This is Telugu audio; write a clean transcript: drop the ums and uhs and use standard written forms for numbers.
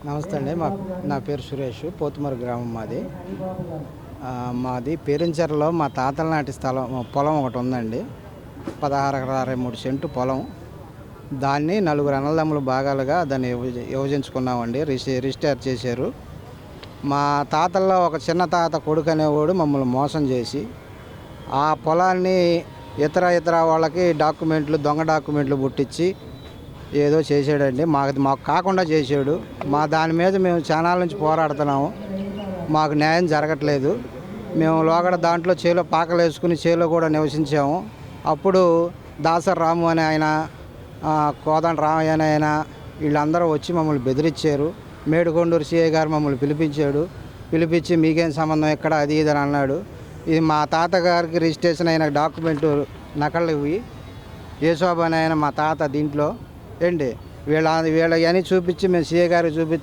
నమస్తే అండి. నా పేరు సురేష్. పోతుమరు గ్రామం మాది. మాది పేరించెరలో మా తాతల నాటి పొలం ఒకటి ఉందండి. 16 సెంటు పొలం. దాన్ని నలుగురు అన్నదమ్ములు భాగాలుగా దాన్ని విభజించుకున్నామండి. రిజిస్టర్ చేశారు. మా తాతల్లో ఒక చిన్న తాత కొడుకు అనేవాడు మమ్మల్ని మోసం చేసి ఆ పొలాన్ని ఇతర వాళ్ళకి దొంగ డాక్యుమెంట్లు పుట్టించి ఏదో చేసాడండి. మాకు కాకుండా చేసాడు. దాని మీద మేము చానాల నుంచి పోరాడుతున్నాము. మాకు న్యాయం జరగట్లేదు. మేము లోగడ దాంట్లో చేలో పాకలు వేసుకుని చేలో కూడా నివసించాము. అప్పుడు దాసర్ రాము అని ఆయన, కోదండ రామయ్య అని ఆయన, వీళ్ళందరూ వచ్చి మమ్మల్ని బెదిరించారు. మేడుకొండూరు సిఐ గారు మమ్మల్ని పిలిపించి మీకేం సంబంధం ఎక్కడ అది ఇది అని అన్నాడు. ఇది మా తాతగారికి రిజిస్ట్రేషన్ అయిన డాక్యుమెంటు నకళ్ళు ఇవి. యేసోబు అని ఆయన మా తాత దీంట్లో ఏంటి వీళ్ళ అని చూపించి మేము సిఐ గారికి